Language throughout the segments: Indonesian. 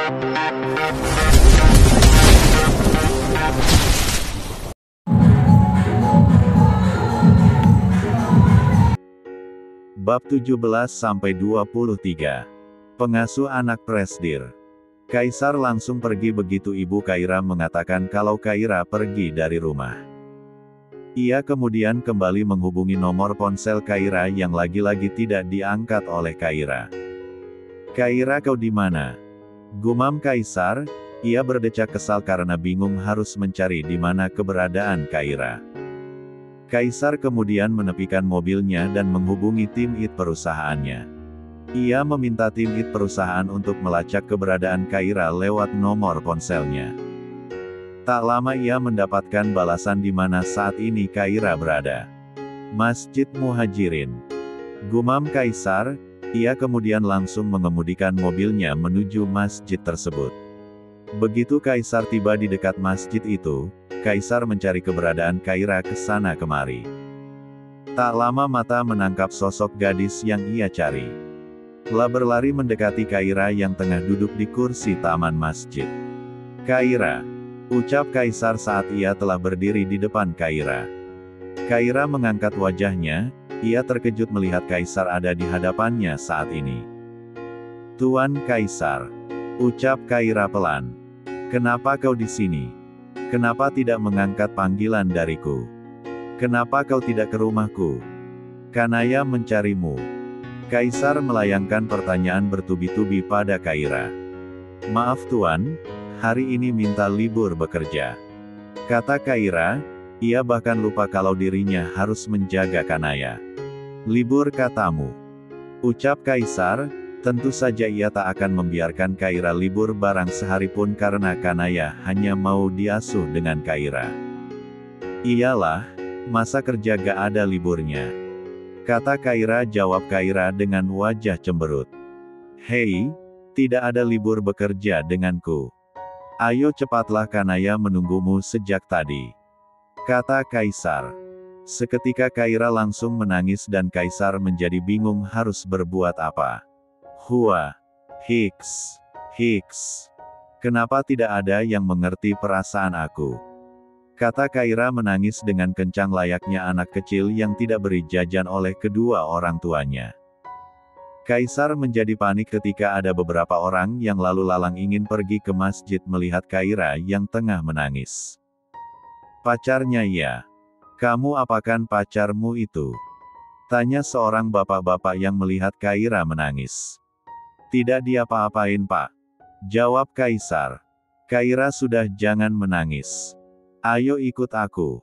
Bab 17-23. Pengasuh anak Presdir. Kaisar langsung pergi begitu Ibu Kaira mengatakan kalau Kaira pergi dari rumah. Ia kemudian kembali menghubungi nomor ponsel Kaira yang lagi-lagi tidak diangkat oleh Kaira. "Kaira, kau di mana?" gumam Kaisar. Ia berdecak kesal karena bingung harus mencari di mana keberadaan Kaira. Kaisar kemudian menepikan mobilnya dan menghubungi tim IT perusahaannya. Ia meminta tim IT perusahaan untuk melacak keberadaan Kaira lewat nomor ponselnya. Tak lama ia mendapatkan balasan di mana saat ini Kaira berada. "Masjid Muhajirin," gumam Kaisar. Ia kemudian langsung mengemudikan mobilnya menuju masjid tersebut. Begitu Kaisar tiba di dekat masjid itu, Kaisar mencari keberadaan Kaira ke sana kemari. Tak lama mata menangkap sosok gadis yang ia cari. Telah berlari mendekati Kaira yang tengah duduk di kursi taman masjid. "Kaira," ucap Kaisar saat ia telah berdiri di depan Kaira. Kaira mengangkat wajahnya, ia terkejut melihat Kaisar ada di hadapannya saat ini. "Tuan Kaisar," ucap Kaira pelan. "Kenapa kau di sini? Kenapa tidak mengangkat panggilan dariku? Kenapa kau tidak ke rumahku? Kanaya mencarimu." Kaisar melayangkan pertanyaan bertubi-tubi pada Kaira. "Maaf Tuan, hari ini minta libur bekerja," kata Kaira. Ia bahkan lupa kalau dirinya harus menjaga Kanaya. "Libur katamu?" ucap Kaisar. Tentu saja ia tak akan membiarkan Kaira libur barang sehari pun karena Kanaya hanya mau diasuh dengan Kaira. "Iyalah, masa kerja gak ada liburnya?" kata Kaira. Jawab Kaira dengan wajah cemberut. "Hei, tidak ada libur bekerja denganku. Ayo cepatlah, Kanaya menunggumu sejak tadi," kata Kaisar. Seketika Kaira langsung menangis dan Kaisar menjadi bingung harus berbuat apa. "Hua, Hiks, Hiks. Kenapa tidak ada yang mengerti perasaan aku?" kata Kaira menangis dengan kencang layaknya anak kecil yang tidak beri jajan oleh kedua orang tuanya. Kaisar menjadi panik ketika ada beberapa orang yang lalu lalang ingin pergi ke masjid melihat Kaira yang tengah menangis. "Pacarnya ya? Kamu apakan pacarmu itu?" tanya seorang bapak-bapak yang melihat Kaira menangis. "Tidak diapa-apain Pak," jawab Kaisar. "Kaira sudah, jangan menangis. Ayo ikut aku,"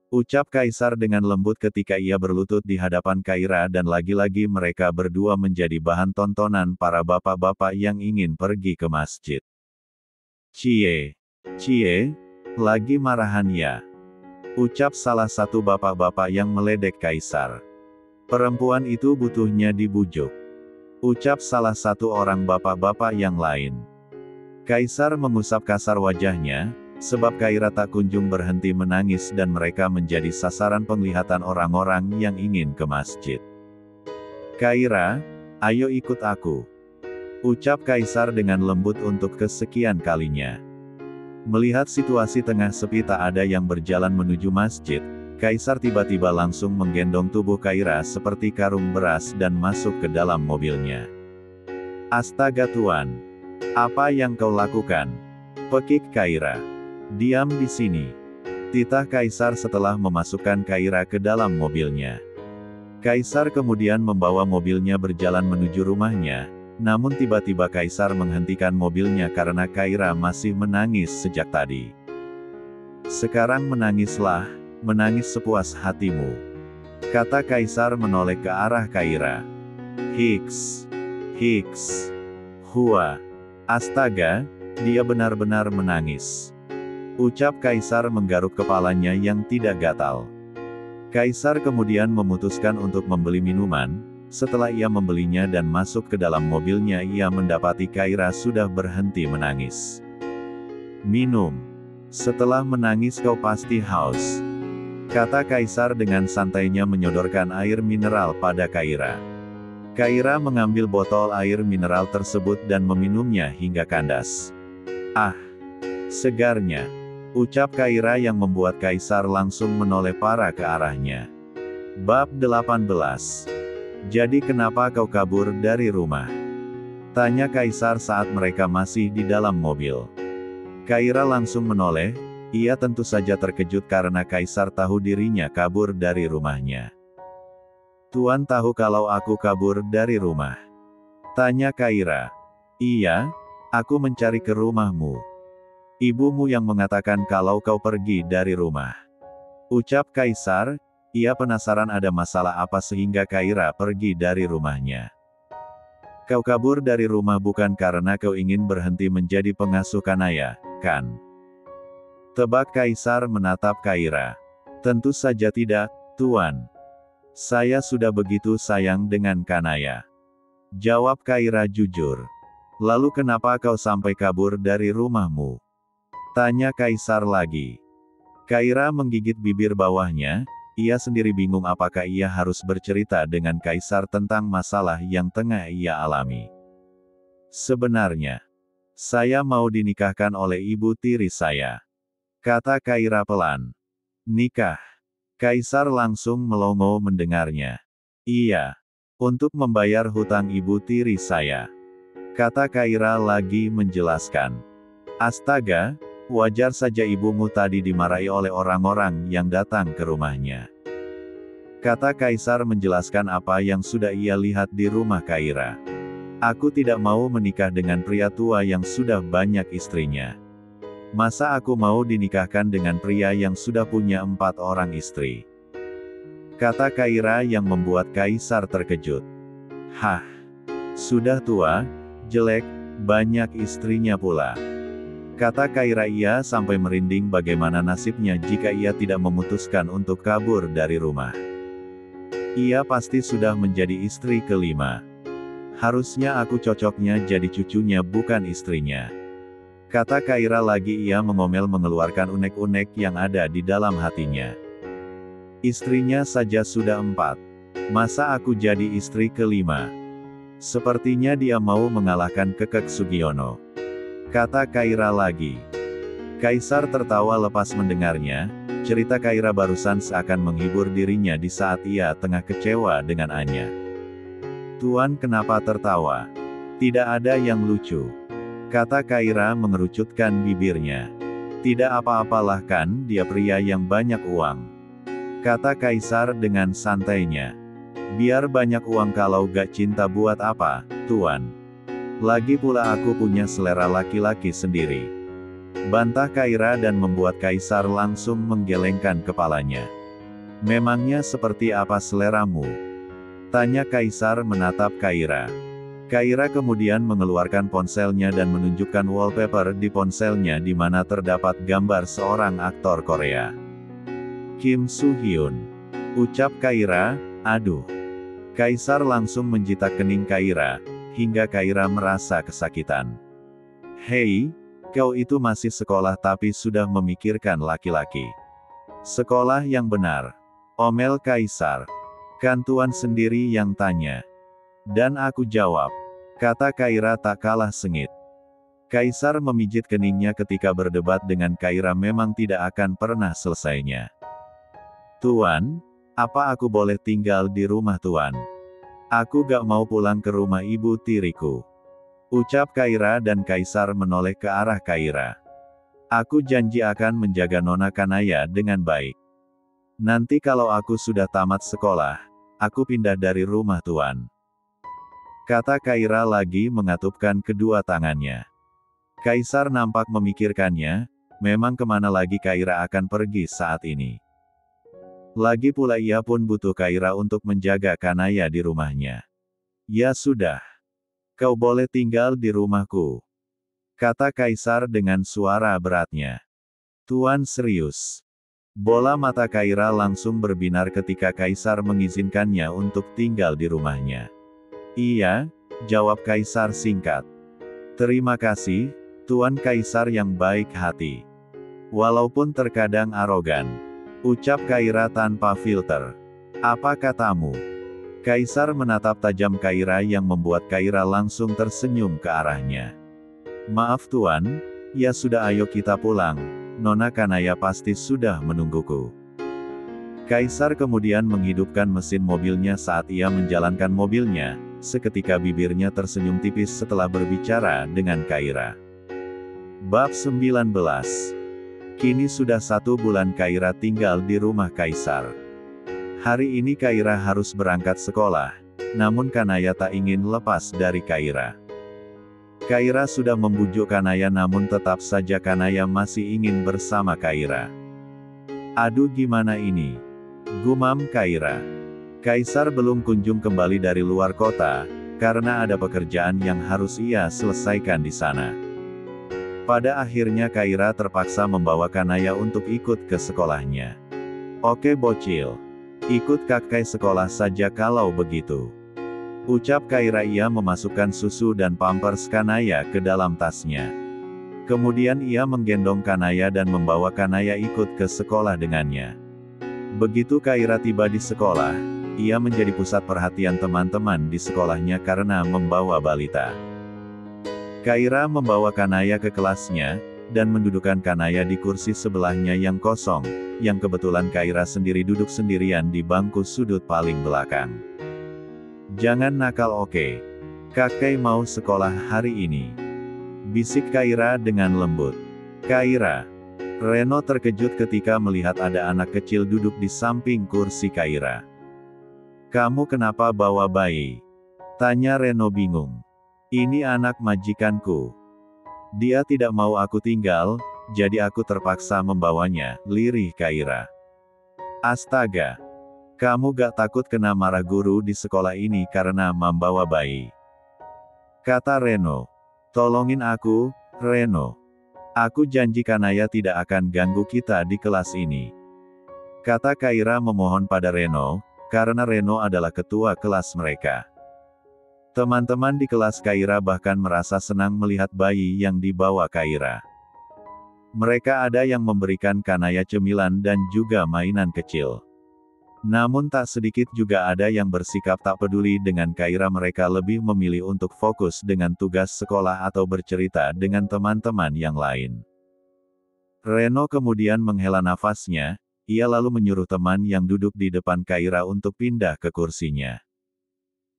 ucap Kaisar dengan lembut ketika ia berlutut di hadapan Kaira dan lagi-lagi mereka berdua menjadi bahan tontonan para bapak-bapak yang ingin pergi ke masjid. "Cie, Cie, lagi marahan ya?" ucap salah satu bapak-bapak yang meledek Kaisar. "Perempuan itu butuhnya dibujuk," ucap salah satu orang bapak-bapak yang lain. Kaisar mengusap kasar wajahnya, sebab Kaira tak kunjung berhenti menangis dan mereka menjadi sasaran penglihatan orang-orang yang ingin ke masjid. "Kaira, ayo ikut aku," ucap Kaisar dengan lembut untuk kesekian kalinya. Melihat situasi tengah sepi tak ada yang berjalan menuju masjid, Kaisar tiba-tiba langsung menggendong tubuh Kaira seperti karung beras dan masuk ke dalam mobilnya. "Astaga Tuan! Apa yang kau lakukan?" pekik Kaira. "Diam di sini," titah Kaisar setelah memasukkan Kaira ke dalam mobilnya. Kaisar kemudian membawa mobilnya berjalan menuju rumahnya, namun tiba-tiba Kaisar menghentikan mobilnya karena Kaira masih menangis sejak tadi. "Sekarang menangislah, menangis sepuas hatimu," kata Kaisar menoleh ke arah Kaira. "Hiks, Hiks, Hua. Astaga, dia benar-benar menangis," ucap Kaisar menggaruk kepalanya yang tidak gatal. Kaisar kemudian memutuskan untuk membeli minuman. Setelah ia membelinya dan masuk ke dalam mobilnya, ia mendapati Kaira sudah berhenti menangis. "Minum. Setelah menangis kau pasti haus," kata Kaisar dengan santainya menyodorkan air mineral pada Kaira. Kaira mengambil botol air mineral tersebut dan meminumnya hingga kandas. Ah, segarnya, ucap Kaira yang membuat Kaisar langsung menoleh parah ke arahnya. Bab 18. Jadi kenapa kau kabur dari rumah? Tanya Kaisar saat mereka masih di dalam mobil. Kaira langsung menoleh, ia tentu saja terkejut karena Kaisar tahu dirinya kabur dari rumahnya. Tuan tahu kalau aku kabur dari rumah? Tanya Kaira. Iya, aku mencari ke rumahmu. Ibumu yang mengatakan kalau kau pergi dari rumah. Ucap Kaisar, ia penasaran ada masalah apa sehingga Kaira pergi dari rumahnya. Kau kabur dari rumah bukan karena kau ingin berhenti menjadi pengasuh Kanaya, kan? Tebak Kaisar menatap Kaira. Tentu saja tidak, Tuan. Saya sudah begitu sayang dengan Kanaya. Jawab Kaira jujur. Lalu kenapa kau sampai kabur dari rumahmu? Tanya Kaisar lagi. Kaira menggigit bibir bawahnya, ia sendiri bingung apakah ia harus bercerita dengan Kaisar tentang masalah yang tengah ia alami. Sebenarnya, saya mau dinikahkan oleh ibu tiri saya. Kata Kaira pelan. Nikah. Kaisar langsung melongo mendengarnya. Iya. Untuk membayar hutang ibu tiri saya. Kata Kaira lagi menjelaskan. Astaga, wajar saja ibumu tadi dimarahi oleh orang-orang yang datang ke rumahnya. Kata Kaisar menjelaskan apa yang sudah ia lihat di rumah Kaira. Aku tidak mau menikah dengan pria tua yang sudah banyak istrinya. Masa aku mau dinikahkan dengan pria yang sudah punya 4 orang istri? Kata Kaira yang membuat Kaisar terkejut. Hah? Sudah tua, jelek, banyak istrinya pula. Kata Kaira ia sampai merinding bagaimana nasibnya jika ia tidak memutuskan untuk kabur dari rumah. Ia pasti sudah menjadi istri kelima. Harusnya aku cocoknya jadi cucunya bukan istrinya. Kata Kaira lagi ia mengomel mengeluarkan unek-unek yang ada di dalam hatinya. Istrinya saja sudah 4. Masa aku jadi istri kelima? Sepertinya dia mau mengalahkan Kekek Sugiono. Kata Kaira lagi. Kaisar tertawa lepas mendengarnya, cerita Kaira barusan seakan menghibur dirinya di saat ia tengah kecewa dengan Anya. Tuan kenapa tertawa? Tidak ada yang lucu. Kata Kaira mengerucutkan bibirnya. Tidak apa-apalah kan dia pria yang banyak uang. Kata Kaisar dengan santainya. Biar banyak uang kalau gak cinta buat apa, Tuan. Lagi pula aku punya selera laki-laki sendiri. Bantah Kaira dan membuat Kaisar langsung menggelengkan kepalanya. Memangnya seperti apa seleramu? Tanya Kaisar menatap Kaira. Kaira kemudian mengeluarkan ponselnya dan menunjukkan wallpaper di ponselnya di mana terdapat gambar seorang aktor Korea. Kim Soo Hyun. Ucap Kaira, aduh. Kaisar langsung menjitak kening Kaira, hingga Kaira merasa kesakitan. Hei, kau itu masih sekolah tapi sudah memikirkan laki-laki. Sekolah yang benar. Omel Kaisar. Kan Tuan sendiri yang tanya. Dan aku jawab. Kata Kaira tak kalah sengit. Kaisar memijit keningnya ketika berdebat dengan Kaira memang tidak akan pernah selesainya. Tuan, apa aku boleh tinggal di rumah Tuan? Aku gak mau pulang ke rumah ibu tiriku. Ucap Kaira dan Kaisar menoleh ke arah Kaira. Aku janji akan menjaga Nona Kanaya dengan baik. Nanti kalau aku sudah tamat sekolah, aku pindah dari rumah Tuan. Kata Kaira lagi mengatupkan kedua tangannya. Kaisar nampak memikirkannya, memang kemana lagi Kaira akan pergi saat ini. Lagi pula ia pun butuh Kaira untuk menjaga Kanaya di rumahnya. Ya sudah. Kau boleh tinggal di rumahku. Kata Kaisar dengan suara beratnya. Tuan serius. Bola mata Kaira langsung berbinar ketika Kaisar mengizinkannya untuk tinggal di rumahnya. Iya, jawab Kaisar singkat. Terima kasih, Tuan Kaisar yang baik hati. Walaupun terkadang arogan. Ucap Kaira tanpa filter. Apa katamu? Kaisar menatap tajam Kaira yang membuat Kaira langsung tersenyum ke arahnya. "Maaf Tuan, ya sudah ayo kita pulang, Nona Kanaya pasti sudah menungguku." Kaisar kemudian menghidupkan mesin mobilnya saat ia menjalankan mobilnya, seketika bibirnya tersenyum tipis setelah berbicara dengan Kaira. Bab 19. Kini sudah 1 bulan Kaira tinggal di rumah Kaisar. Hari ini Kaira harus berangkat sekolah, namun Kanaya tak ingin lepas dari Kaira. Kaira sudah membujuk Kanaya namun tetap saja Kanaya masih ingin bersama Kaira. "Aduh gimana ini?" gumam Kaira. Kaisar belum kunjung kembali dari luar kota, karena ada pekerjaan yang harus ia selesaikan di sana. Pada akhirnya Kaira terpaksa membawa Kanaya untuk ikut ke sekolahnya. "Oke bocil. Ikut kakek sekolah saja kalau begitu," ucap Kaira. Ia memasukkan susu dan pampers Kanaya ke dalam tasnya. Kemudian ia menggendong Kanaya dan membawa Kanaya ikut ke sekolah dengannya. Begitu Kaira tiba di sekolah, ia menjadi pusat perhatian teman-teman di sekolahnya karena membawa balita. Kaira membawa Kanaya ke kelasnya, dan mendudukkan Kanaya di kursi sebelahnya yang kosong, yang kebetulan Kaira sendiri duduk sendirian di bangku sudut paling belakang. "Jangan nakal oke? Kakek mau sekolah hari ini," bisik Kaira dengan lembut. "Kaira." Reno terkejut ketika melihat ada anak kecil duduk di samping kursi Kaira. "Kamu kenapa bawa bayi?" tanya Reno bingung. "Ini anak majikanku. Dia tidak mau aku tinggal, jadi aku terpaksa membawanya," lirih Kaira. "Astaga. Kamu gak takut kena marah guru di sekolah ini karena membawa bayi?" kata Reno. "Tolongin aku, Reno. Aku janji Kanaya tidak akan ganggu kita di kelas ini," kata Kaira memohon pada Reno, karena Reno adalah ketua kelas mereka. Teman-teman di kelas Kaira bahkan merasa senang melihat bayi yang dibawa Kaira. Mereka ada yang memberikan Kanaya cemilan dan juga mainan kecil. Namun tak sedikit juga ada yang bersikap tak peduli dengan Kaira. Mereka lebih memilih untuk fokus dengan tugas sekolah atau bercerita dengan teman-teman yang lain. Reno kemudian menghela nafasnya, ia lalu menyuruh teman yang duduk di depan Kaira untuk pindah ke kursinya.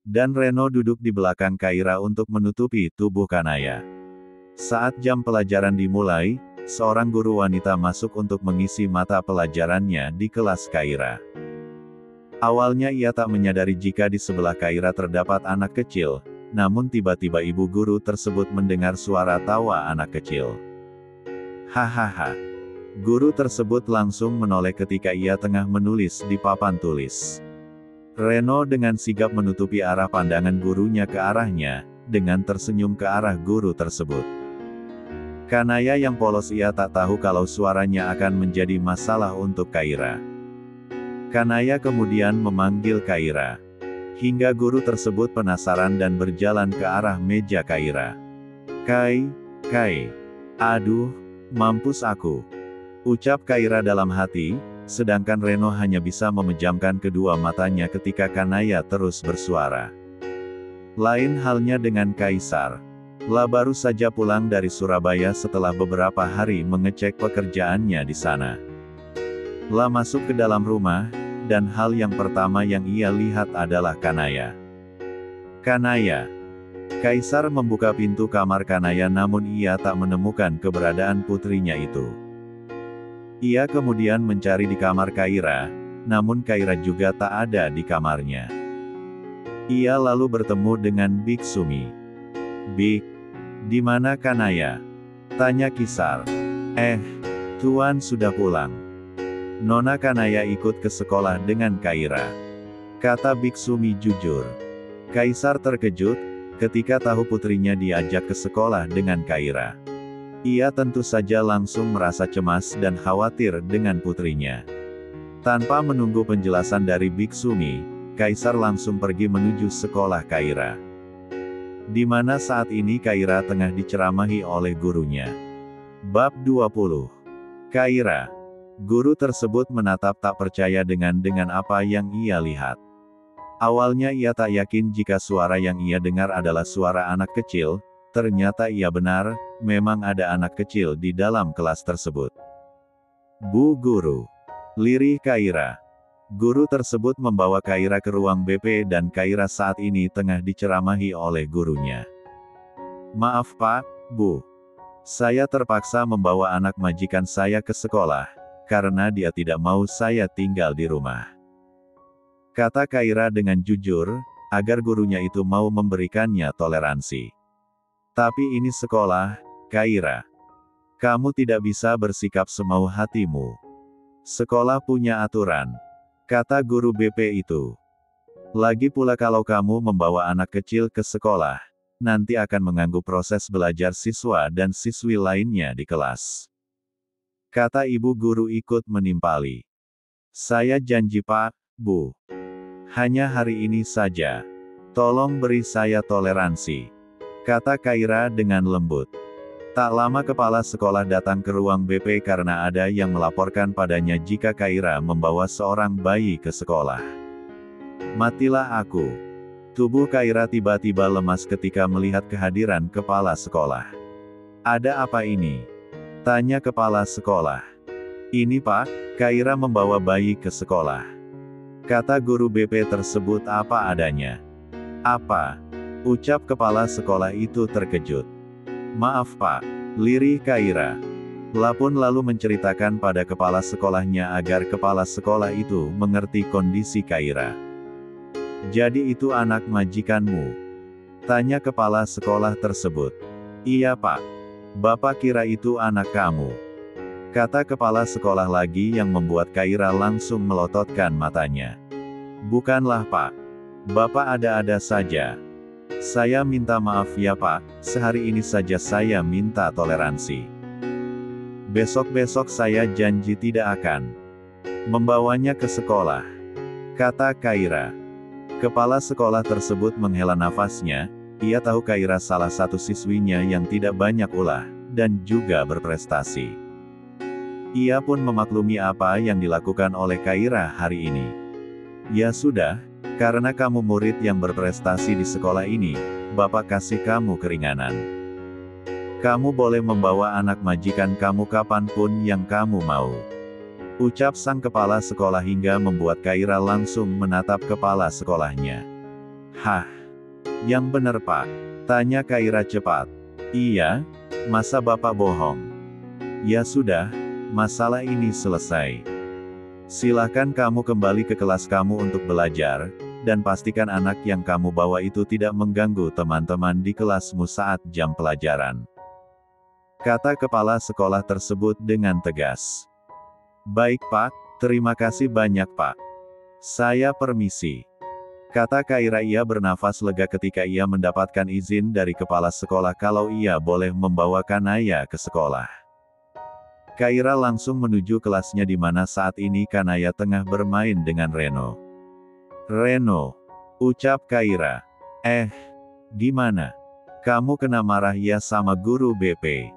Dan Reno duduk di belakang Kaira untuk menutupi tubuh Kanaya. Saat jam pelajaran dimulai, seorang guru wanita masuk untuk mengisi mata pelajarannya di kelas Kaira. Awalnya ia tak menyadari jika di sebelah Kaira terdapat anak kecil, namun tiba-tiba ibu guru tersebut mendengar suara tawa anak kecil. "Hahaha." Guru tersebut langsung menoleh ketika ia tengah menulis di papan tulis. Reno dengan sigap menutupi arah pandangan gurunya ke arahnya, dengan tersenyum ke arah guru tersebut. Kanaya yang polos, ia tak tahu kalau suaranya akan menjadi masalah untuk Kaira. Kanaya kemudian memanggil Kaira. Hingga guru tersebut penasaran dan berjalan ke arah meja Kaira. Kai. Aduh, mampus aku," ucap Kaira dalam hati. Sedangkan Reno hanya bisa memejamkan kedua matanya ketika Kanaya terus bersuara. Lain halnya dengan Kaisar. La baru saja pulang dari Surabaya setelah beberapa hari mengecek pekerjaannya di sana. La masuk ke dalam rumah, dan hal yang pertama yang ia lihat adalah Kanaya. "Kanaya." Kaisar membuka pintu kamar Kanaya namun ia tak menemukan keberadaan putrinya itu. Ia kemudian mencari di kamar Kaira, namun Kaira juga tak ada di kamarnya. Ia lalu bertemu dengan Biksumi. "Bik, di mana Kanaya?" tanya Kisar. Tuan sudah pulang. Nona Kanaya ikut ke sekolah dengan Kaira," kata Biksumi jujur. Kaisar terkejut, ketika tahu putrinya diajak ke sekolah dengan Kaira. Ia tentu saja langsung merasa cemas dan khawatir dengan putrinya. Tanpa menunggu penjelasan dari Biksumi, Kaisar langsung pergi menuju sekolah Kaira. Di mana saat ini Kaira tengah diceramahi oleh gurunya. Bab 20. Kaira. Guru tersebut menatap tak percaya dengan apa yang ia lihat. Awalnya ia tak yakin jika suara yang ia dengar adalah suara anak kecil, ternyata ia benar, memang ada anak kecil di dalam kelas tersebut. Bu Guru. Lirih Kaira. Guru tersebut membawa Kaira ke ruang BP dan Kaira saat ini tengah diceramahi oleh gurunya. Maaf Pak, Bu. Saya terpaksa membawa anak majikan saya ke sekolah, karena dia tidak mau saya tinggal di rumah. Kata Kaira dengan jujur, agar gurunya itu mau memberikannya toleransi. Tapi ini sekolah, Kaira. Kamu tidak bisa bersikap semau hatimu. Sekolah punya aturan. Kata guru BP itu. Lagi pula kalau kamu membawa anak kecil ke sekolah, nanti akan mengganggu proses belajar siswa dan siswi lainnya di kelas. Kata ibu guru ikut menimpali. Saya janji Pak, Bu. Hanya hari ini saja. Tolong beri saya toleransi. Kata Kaira dengan lembut. Tak lama kepala sekolah datang ke ruang BP karena ada yang melaporkan padanya jika Kaira membawa seorang bayi ke sekolah. Matilah aku. Tubuh Kaira tiba-tiba lemas ketika melihat kehadiran kepala sekolah. Ada apa ini? Tanya kepala sekolah. Ini Pak, Kaira membawa bayi ke sekolah. Kata guru BP tersebut apa adanya. Apa? Ucap kepala sekolah itu terkejut. Maaf Pak. Lirih Kaira. Lapun lalu menceritakan pada kepala sekolahnya agar kepala sekolah itu mengerti kondisi Kaira. Jadi itu anak majikanmu? Tanya kepala sekolah tersebut. Iya Pak. Bapak kira itu anak kamu. Kata kepala sekolah lagi yang membuat Kaira langsung melototkan matanya. Bukanlah Pak. Bapak ada-ada saja. Saya minta maaf ya Pak, sehari ini saja saya minta toleransi. Besok-besok saya janji tidak akan membawanya ke sekolah. Kata Kaira. Kepala sekolah tersebut menghela nafasnya, ia tahu Kaira salah satu siswinya yang tidak banyak ulah, dan juga berprestasi. Ia pun memaklumi apa yang dilakukan oleh Kaira hari ini. Ya sudah, karena kamu murid yang berprestasi di sekolah ini, Bapak kasih kamu keringanan. Kamu boleh membawa anak majikan kamu kapanpun yang kamu mau. Ucap sang kepala sekolah hingga membuat Kaira langsung menatap kepala sekolahnya. Hah? Yang benar Pak? Tanya Kaira cepat. Iya, masa Bapak bohong? Ya sudah. Masalah ini selesai. Silahkan kamu kembali ke kelas kamu untuk belajar, dan pastikan anak yang kamu bawa itu tidak mengganggu teman-teman di kelasmu saat jam pelajaran. Kata kepala sekolah tersebut dengan tegas. Baik Pak, terima kasih banyak Pak. Saya permisi. Kata Kaira. Ia bernafas lega ketika ia mendapatkan izin dari kepala sekolah kalau ia boleh membawa Kanaya ke sekolah. Kaira langsung menuju kelasnya di mana saat ini Kanaya tengah bermain dengan Reno. Reno, ucap Kaira. Gimana? Kamu kena marah ya sama guru BP?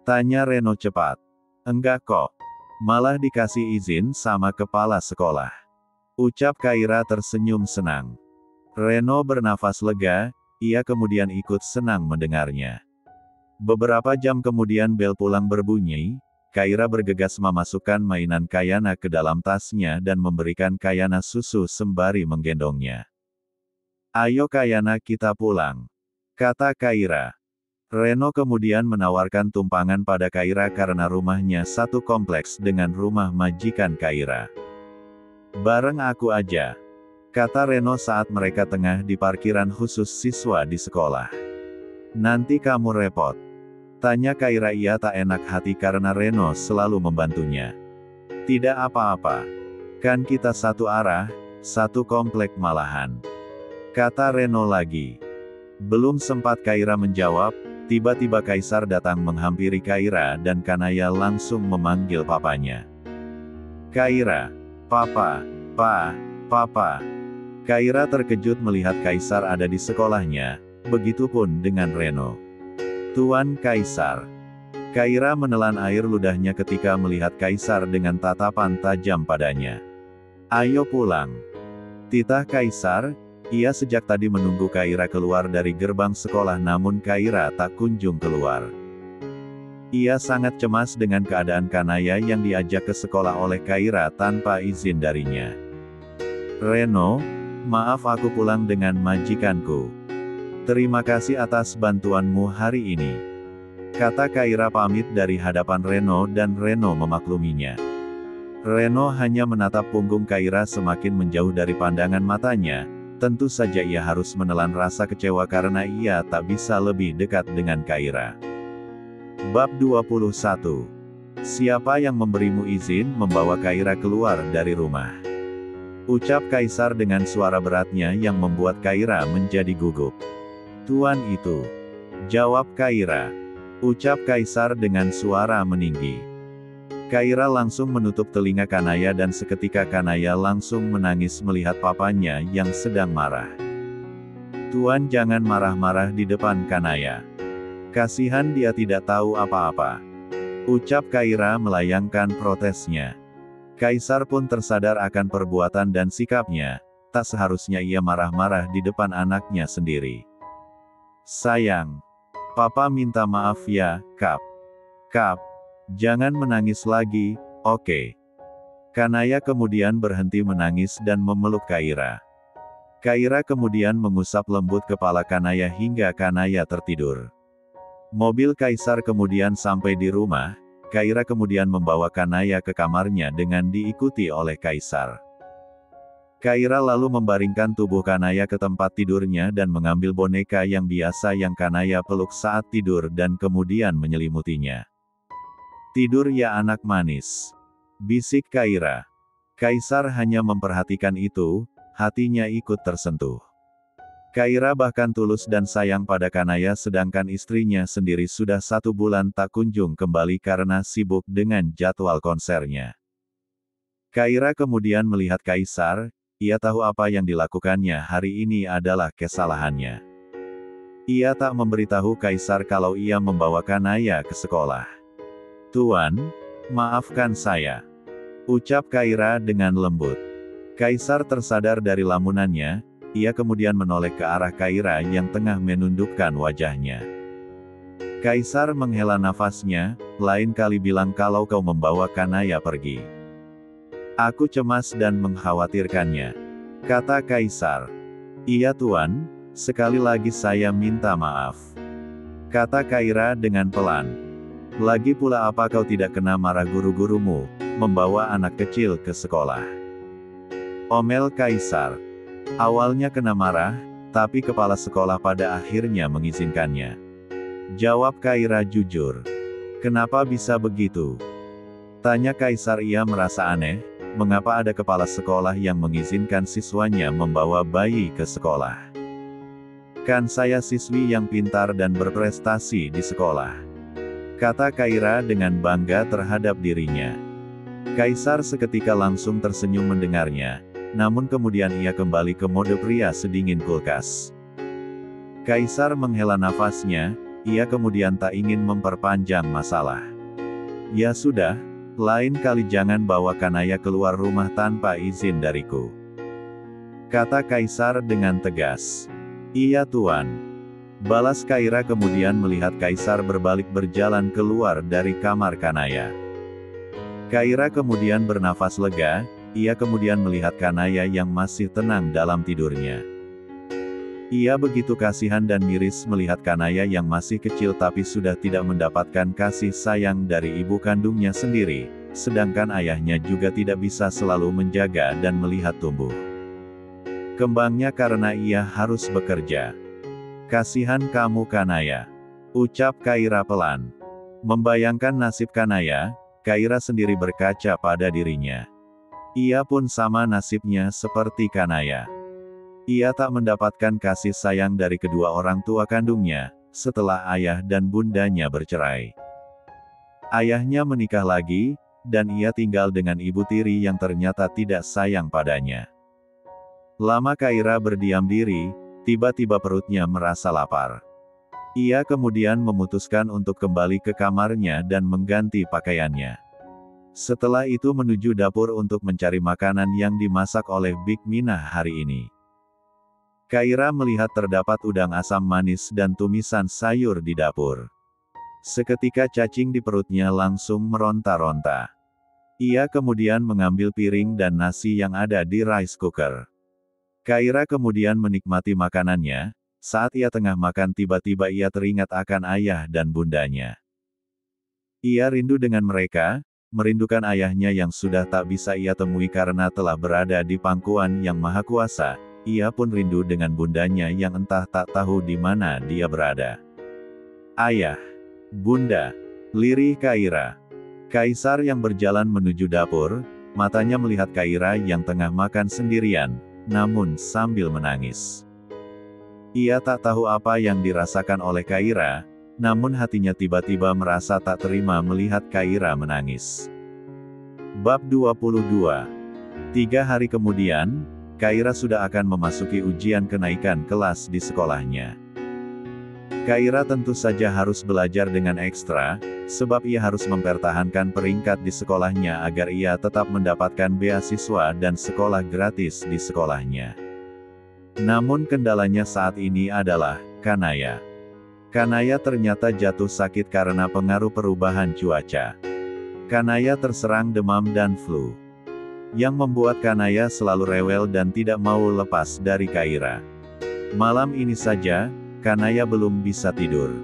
Tanya Reno cepat. Enggak kok. Malah dikasih izin sama kepala sekolah. Ucap Kaira tersenyum senang. Reno bernafas lega, ia kemudian ikut senang mendengarnya. Beberapa jam kemudian bel pulang berbunyi. Kaira bergegas memasukkan mainan Kayana ke dalam tasnya dan memberikan Kayana susu sembari menggendongnya. Ayo Kayana kita pulang. Kata Kaira. Reno kemudian menawarkan tumpangan pada Kaira karena rumahnya satu kompleks dengan rumah majikan Kaira. Bareng aku aja. Kata Reno saat mereka tengah di parkiran khusus siswa di sekolah. Nanti kamu repot. Tanya Kaira. Ia tak enak hati karena Reno selalu membantunya. Tidak apa-apa. Kan kita satu arah, satu komplek malahan. Kata Reno lagi. Belum sempat Kaira menjawab, tiba-tiba Kaisar datang menghampiri Kaira dan Kanaya langsung memanggil papanya. Kaira. Papa. Papa. Kaira terkejut melihat Kaisar ada di sekolahnya, begitupun dengan Reno. Tuan Kaisar. Kaira menelan air ludahnya ketika melihat Kaisar dengan tatapan tajam padanya. Ayo pulang. Titah Kaisar, ia sejak tadi menunggu Kaira keluar dari gerbang sekolah namun Kaira tak kunjung keluar. Ia sangat cemas dengan keadaan Kanaya yang diajak ke sekolah oleh Kaira tanpa izin darinya. Reno, maaf aku pulang dengan majikanku. Terima kasih atas bantuanmu hari ini. Kata Kaira pamit dari hadapan Reno dan Reno memakluminya. Reno hanya menatap punggung Kaira semakin menjauh dari pandangan matanya. Tentu saja ia harus menelan rasa kecewa karena ia tak bisa lebih dekat dengan Kaira. Bab 21. Siapa yang memberimu izin membawa Kaira keluar dari rumah? Ucap Kaisar dengan suara beratnya yang membuat Kaira menjadi gugup. Tuan itu. Jawab Kaira. Ucap Kaisar dengan suara meninggi. Kaira langsung menutup telinga Kanaya dan seketika Kanaya langsung menangis melihat papanya yang sedang marah. Tuan jangan marah-marah di depan Kanaya. Kasihan dia tidak tahu apa-apa. Ucap Kaira melayangkan protesnya. Kaisar pun tersadar akan perbuatan dan sikapnya, tak seharusnya ia marah-marah di depan anaknya sendiri. Sayang. Papa minta maaf ya, Kap. Kap. Jangan menangis lagi, oke? Kanaya kemudian berhenti menangis dan memeluk Kaira. Kaira kemudian mengusap lembut kepala Kanaya hingga Kanaya tertidur. Mobil Kaisar kemudian sampai di rumah. Kaira kemudian membawa Kanaya ke kamarnya dengan diikuti oleh Kaisar. Kaira lalu membaringkan tubuh Kanaya ke tempat tidurnya dan mengambil boneka yang biasa yang Kanaya peluk saat tidur dan kemudian menyelimutinya. Tidur ya anak manis. Bisik Kaira. Kaisar hanya memperhatikan itu, hatinya ikut tersentuh. Kaira bahkan tulus dan sayang pada Kanaya sedangkan istrinya sendiri sudah 1 bulan tak kunjung kembali karena sibuk dengan jadwal konsernya. Kaira kemudian melihat Kaisar, ia tahu apa yang dilakukannya hari ini adalah kesalahannya. Ia tak memberitahu Kaisar kalau ia membawa Kanaya ke sekolah. Tuan, maafkan saya. Ucap Kaira dengan lembut. Kaisar tersadar dari lamunannya, ia kemudian menoleh ke arah Kaira yang tengah menundukkan wajahnya. Kaisar menghela nafasnya, lain kali bilang kalau kau membawa Kanaya pergi. Aku cemas dan mengkhawatirkannya. Kata Kaisar. Iya Tuan, sekali lagi saya minta maaf. Kata Kaira dengan pelan. Lagi pula apa kau tidak kena marah guru-gurumu, membawa anak kecil ke sekolah? Omel Kaisar. Awalnya kena marah, tapi kepala sekolah pada akhirnya mengizinkannya. Jawab Kaira jujur. Kenapa bisa begitu? Tanya Kaisar. Ia merasa aneh, mengapa ada kepala sekolah yang mengizinkan siswanya membawa bayi ke sekolah? Kan saya siswi yang pintar dan berprestasi di sekolah. Kata Kaira dengan bangga terhadap dirinya. Kaisar seketika langsung tersenyum mendengarnya, namun kemudian ia kembali ke mode pria sedingin kulkas. Kaisar menghela nafasnya, ia kemudian tak ingin memperpanjang masalah. Ya sudah, lain kali jangan bawa Kanaya keluar rumah tanpa izin dariku. Kata Kaisar dengan tegas. Iya Tuan. Balas Kaira kemudian melihat Kaisar berbalik berjalan keluar dari kamar Kanaya. Kaira kemudian bernafas lega, ia kemudian melihat Kanaya yang masih tenang dalam tidurnya. Ia begitu kasihan dan miris melihat Kanaya yang masih kecil tapi sudah tidak mendapatkan kasih sayang dari ibu kandungnya sendiri, sedangkan ayahnya juga tidak bisa selalu menjaga dan melihat tumbuh kembangnya karena ia harus bekerja. Kasihan kamu Kanaya. Ucap Kaira pelan. Membayangkan nasib Kanaya, Kaira sendiri berkaca pada dirinya. Ia pun sama nasibnya seperti Kanaya. Ia tak mendapatkan kasih sayang dari kedua orang tua kandungnya, setelah ayah dan bundanya bercerai. Ayahnya menikah lagi, dan ia tinggal dengan ibu tiri yang ternyata tidak sayang padanya. Lama Kaira berdiam diri, tiba-tiba perutnya merasa lapar. Ia kemudian memutuskan untuk kembali ke kamarnya dan mengganti pakaiannya. Setelah itu menuju dapur untuk mencari makanan yang dimasak oleh Big Minah hari ini. Kaira melihat terdapat udang asam manis dan tumisan sayur di dapur. Seketika cacing di perutnya langsung meronta-ronta. Ia kemudian mengambil piring dan nasi yang ada di rice cooker. Kaira kemudian menikmati makanannya. Saat ia tengah makan tiba-tiba ia teringat akan ayah dan bundanya. Ia rindu dengan mereka, merindukan ayahnya yang sudah tak bisa ia temui karena telah berada di pangkuan yang maha kuasa. Ia pun rindu dengan bundanya yang entah tak tahu di mana dia berada. Ayah, bunda, lirih Kaira. Kaisar yang berjalan menuju dapur, matanya melihat Kaira yang tengah makan sendirian, namun sambil menangis. Ia tak tahu apa yang dirasakan oleh Kaira, namun hatinya tiba-tiba merasa tak terima melihat Kaira menangis. Bab 22. 3 hari kemudian, Kaira sudah akan memasuki ujian kenaikan kelas di sekolahnya. Kaira tentu saja harus belajar dengan ekstra, sebab ia harus mempertahankan peringkat di sekolahnya agar ia tetap mendapatkan beasiswa dan sekolah gratis di sekolahnya. Namun kendalanya saat ini adalah Kanaya. Kanaya ternyata jatuh sakit karena pengaruh perubahan cuaca. Kanaya terserang demam dan flu, yang membuat Kanaya selalu rewel dan tidak mau lepas dari Kaira. Malam ini saja, Kanaya belum bisa tidur.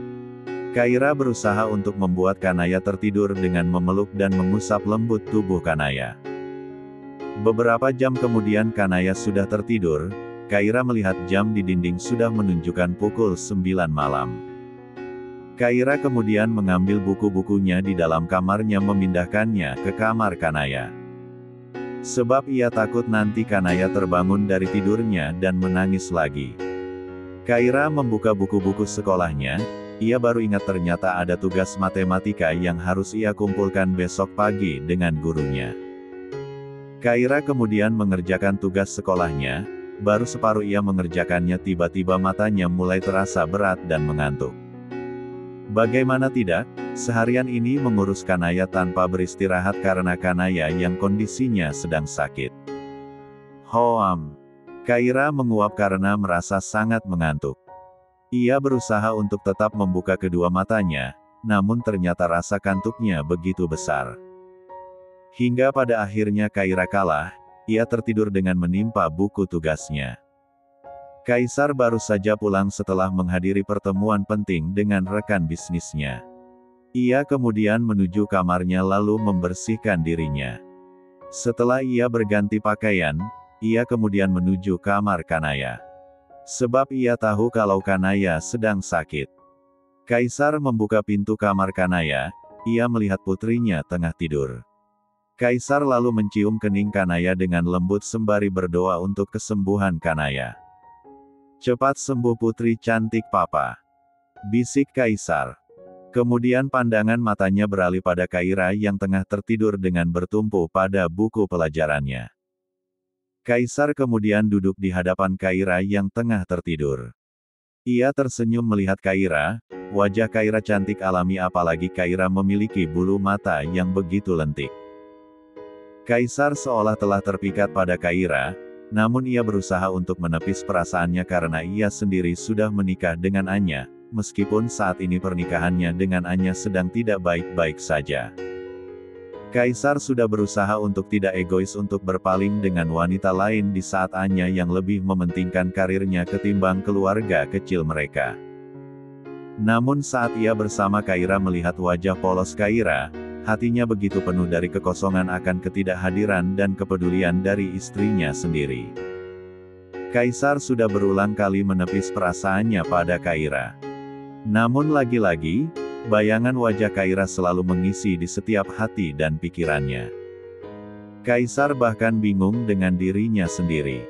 Kaira berusaha untuk membuat Kanaya tertidur dengan memeluk dan mengusap lembut tubuh Kanaya. Beberapa jam kemudian Kanaya sudah tertidur. Kaira melihat jam di dinding sudah menunjukkan pukul 9 malam. Kaira kemudian mengambil buku-bukunya di dalam kamarnya memindahkannya ke kamar Kanaya. Sebab ia takut nanti Kanaya terbangun dari tidurnya dan menangis lagi. Kaira membuka buku-buku sekolahnya, ia baru ingat ternyata ada tugas matematika yang harus ia kumpulkan besok pagi dengan gurunya. Kaira kemudian mengerjakan tugas sekolahnya, baru separuh ia mengerjakannya tiba-tiba matanya mulai terasa berat dan mengantuk. Bagaimana tidak, seharian ini mengurus Kanaya tanpa beristirahat karena Kanaya yang kondisinya sedang sakit. Hoam. Kaira menguap karena merasa sangat mengantuk. Ia berusaha untuk tetap membuka kedua matanya, namun ternyata rasa kantuknya begitu besar. Hingga pada akhirnya Kaira kalah, ia tertidur dengan menimpa buku tugasnya. Kaisar baru saja pulang setelah menghadiri pertemuan penting dengan rekan bisnisnya. Ia kemudian menuju kamarnya lalu membersihkan dirinya. Setelah ia berganti pakaian, ia kemudian menuju kamar Kanaya. Sebab ia tahu kalau Kanaya sedang sakit. Kaisar membuka pintu kamar Kanaya, ia melihat putrinya tengah tidur. Kaisar lalu mencium kening Kanaya dengan lembut sembari berdoa untuk kesembuhan Kanaya. Cepat sembuh putri cantik papa, bisik Kaisar. Kemudian pandangan matanya beralih pada Kaira yang tengah tertidur dengan bertumpu pada buku pelajarannya. Kaisar kemudian duduk di hadapan Kaira yang tengah tertidur. Ia tersenyum melihat Kaira, wajah Kaira cantik alami apalagi Kaira memiliki bulu mata yang begitu lentik. Kaisar seolah telah terpikat pada Kaira, namun ia berusaha untuk menepis perasaannya karena ia sendiri sudah menikah dengan Anya, meskipun saat ini pernikahannya dengan Anya sedang tidak baik-baik saja. Kaisar sudah berusaha untuk tidak egois untuk berpaling dengan wanita lain di saat Anya yang lebih mementingkan karirnya ketimbang keluarga kecil mereka. Namun saat ia bersama Kaira melihat wajah polos Kaira, hatinya begitu penuh dari kekosongan akan ketidakhadiran dan kepedulian dari istrinya sendiri. Kaisar sudah berulang kali menepis perasaannya pada Kaira. Namun lagi-lagi, bayangan wajah Kaira selalu mengisi di setiap hati dan pikirannya. Kaisar bahkan bingung dengan dirinya sendiri.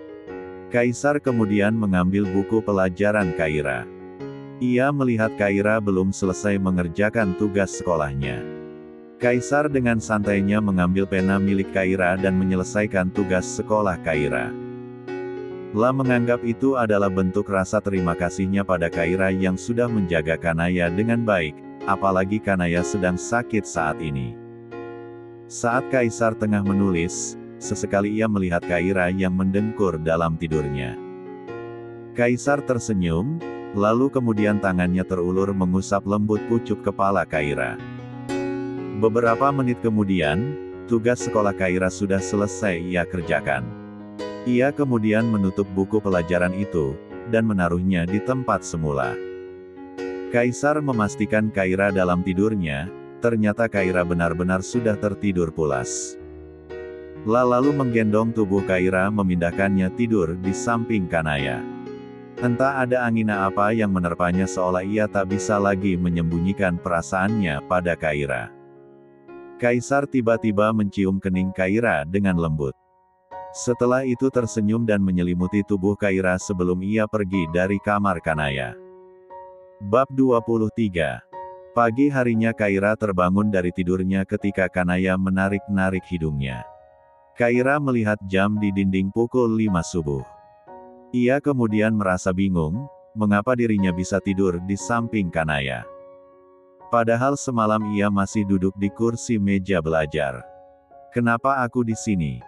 Kaisar kemudian mengambil buku pelajaran Kaira. Ia melihat Kaira belum selesai mengerjakan tugas sekolahnya. Kaisar dengan santainya mengambil pena milik Kaira dan menyelesaikan tugas sekolah Kaira. La menganggap itu adalah bentuk rasa terima kasihnya pada Kaira yang sudah menjaga Kanaya dengan baik, apalagi Kanaya sedang sakit saat ini. Saat Kaisar tengah menulis, sesekali ia melihat Kaira yang mendengkur dalam tidurnya. Kaisar tersenyum, lalu kemudian tangannya terulur mengusap lembut pucuk kepala Kaira. Beberapa menit kemudian, tugas sekolah Kaira sudah selesai ia kerjakan. Ia kemudian menutup buku pelajaran itu, dan menaruhnya di tempat semula. Kaisar memastikan Kaira dalam tidurnya, ternyata Kaira benar-benar sudah tertidur pulas. Lalu menggendong tubuh Kaira memindahkannya tidur di samping Kanaya. Entah ada angin apa yang menerpanya seolah ia tak bisa lagi menyembunyikan perasaannya pada Kaira. Kaisar tiba-tiba mencium kening Kaira dengan lembut. Setelah itu tersenyum dan menyelimuti tubuh Kaira sebelum ia pergi dari kamar Kanaya. Bab 23. Pagi harinya Kaira terbangun dari tidurnya ketika Kanaya menarik-narik hidungnya. Kaira melihat jam di dinding pukul 5 subuh. Ia kemudian merasa bingung, mengapa dirinya bisa tidur di samping Kanaya. Padahal semalam ia masih duduk di kursi meja belajar. Kenapa aku di sini?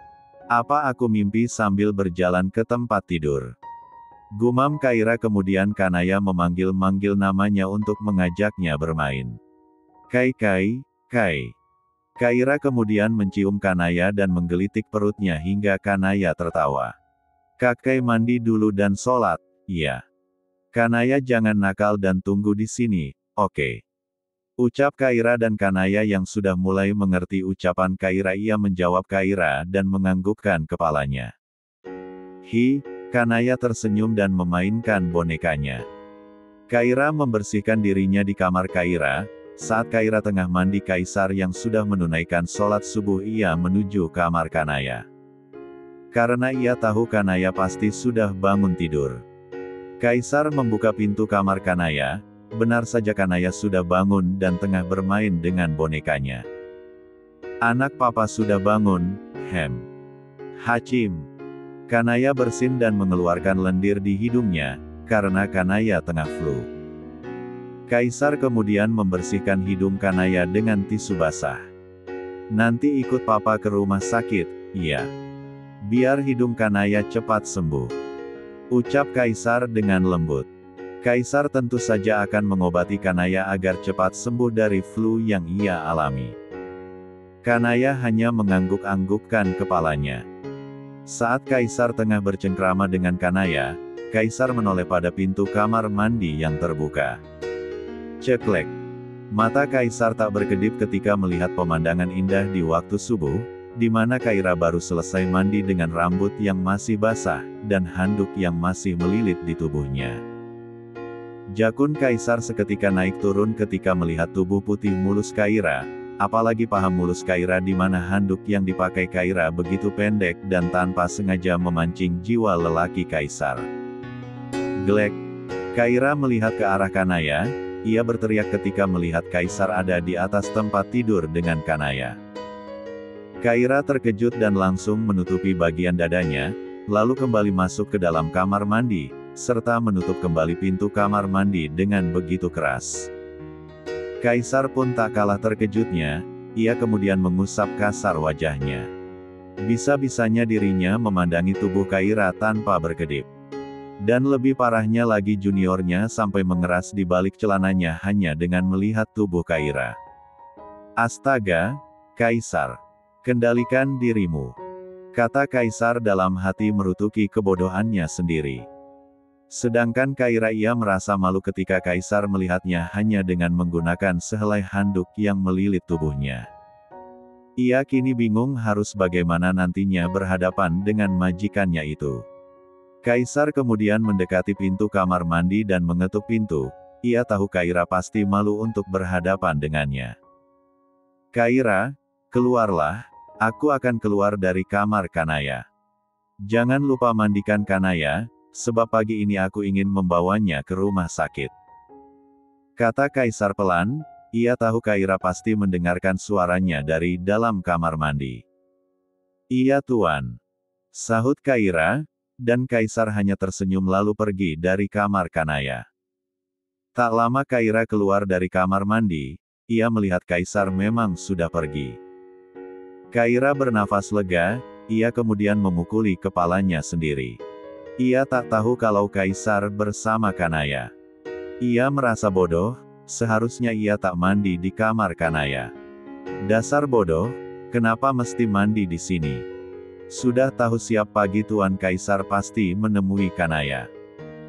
Apa aku mimpi sambil berjalan ke tempat tidur? Gumam Kaira kemudian Kanaya memanggil-manggil namanya untuk mengajaknya bermain. Kai. Kaira kemudian mencium Kanaya dan menggelitik perutnya hingga Kanaya tertawa. Kakek mandi dulu dan sholat, iya. Kanaya jangan nakal dan tunggu di sini, oke? Ucap Kaira dan Kanaya yang sudah mulai mengerti ucapan Kaira ia menjawab Kaira dan menganggukkan kepalanya. Kanaya tersenyum dan memainkan bonekanya. Kaira membersihkan dirinya di kamar Kaira. Saat Kaira tengah mandi Kaisar yang sudah menunaikan sholat subuh ia menuju kamar Kanaya. Karena ia tahu Kanaya pasti sudah bangun tidur. Kaisar membuka pintu kamar Kanaya. Benar saja Kanaya sudah bangun dan tengah bermain dengan bonekanya. Anak papa sudah bangun, Hachim. Kanaya bersin dan mengeluarkan lendir di hidungnya, karena Kanaya tengah flu. Kaisar kemudian membersihkan hidung Kanaya dengan tisu basah. Nanti ikut papa ke rumah sakit, iya. Biar hidung Kanaya cepat sembuh. Ucap Kaisar dengan lembut. Kaisar tentu saja akan mengobati Kanaya agar cepat sembuh dari flu yang ia alami. Kanaya hanya mengangguk-anggukkan kepalanya. Saat Kaisar tengah bercengkrama dengan Kanaya, Kaisar menoleh pada pintu kamar mandi yang terbuka. Ceklek. Mata Kaisar tak berkedip ketika melihat pemandangan indah di waktu subuh, di mana Kaira baru selesai mandi dengan rambut yang masih basah, dan handuk yang masih melilit di tubuhnya. Jakun Kaisar seketika naik turun ketika melihat tubuh putih mulus Kaira, apalagi paha mulus Kaira di mana handuk yang dipakai Kaira begitu pendek dan tanpa sengaja memancing jiwa lelaki Kaisar. Glek. Kaira melihat ke arah Kanaya, ia berteriak ketika melihat Kaisar ada di atas tempat tidur dengan Kanaya. Kaira terkejut dan langsung menutupi bagian dadanya, lalu kembali masuk ke dalam kamar mandi, serta menutup kembali pintu kamar mandi dengan begitu keras. Kaisar pun tak kalah terkejutnya, ia kemudian mengusap kasar wajahnya. Bisa-bisanya dirinya memandangi tubuh Kaira tanpa berkedip. Dan lebih parahnya lagi juniornya sampai mengeras di balik celananya hanya dengan melihat tubuh Kaira. Astaga, Kaisar. Kendalikan dirimu. Kata Kaisar dalam hati merutuki kebodohannya sendiri. Sedangkan Kaira ia merasa malu ketika Kaisar melihatnya hanya dengan menggunakan sehelai handuk yang melilit tubuhnya. Ia kini bingung harus bagaimana nantinya berhadapan dengan majikannya itu. Kaisar kemudian mendekati pintu kamar mandi dan mengetuk pintu, ia tahu Kaira pasti malu untuk berhadapan dengannya. Kaira, keluarlah, aku akan keluar dari kamar Kanaya. Jangan lupa mandikan Kanaya, sebab pagi ini aku ingin membawanya ke rumah sakit. Kata Kaisar pelan, ia tahu Kaira pasti mendengarkan suaranya dari dalam kamar mandi. Iya tuan. Sahut Kaira, dan Kaisar hanya tersenyum lalu pergi dari kamar Kanaya. Tak lama Kaira keluar dari kamar mandi, ia melihat Kaisar memang sudah pergi. Kaira bernafas lega, ia kemudian memukuli kepalanya sendiri. Ia tak tahu kalau Kaisar bersama Kanaya. Ia merasa bodoh, seharusnya ia tak mandi di kamar Kanaya. Dasar bodoh, kenapa mesti mandi di sini? Sudah tahu siap pagi Tuan Kaisar pasti menemui Kanaya.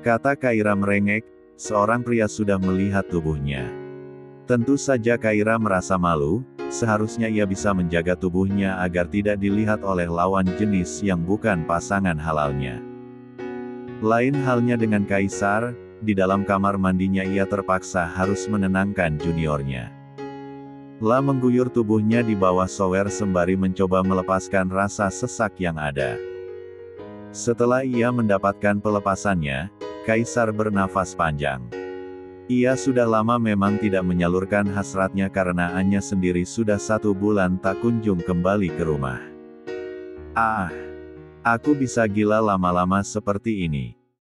Kata Kaira merengek, seorang pria sudah melihat tubuhnya. Tentu saja Kaira merasa malu, seharusnya ia bisa menjaga tubuhnya agar tidak dilihat oleh lawan jenis yang bukan pasangan halalnya. Lain halnya dengan Kaisar, di dalam kamar mandinya ia terpaksa harus menenangkan juniornya. La mengguyur tubuhnya di bawah shower sembari mencoba melepaskan rasa sesak yang ada. Setelah ia mendapatkan pelepasannya, Kaisar bernafas panjang. Ia sudah lama memang tidak menyalurkan hasratnya karena Anya sendiri sudah 1 bulan tak kunjung kembali ke rumah. Aku bisa gila lama-lama seperti ini.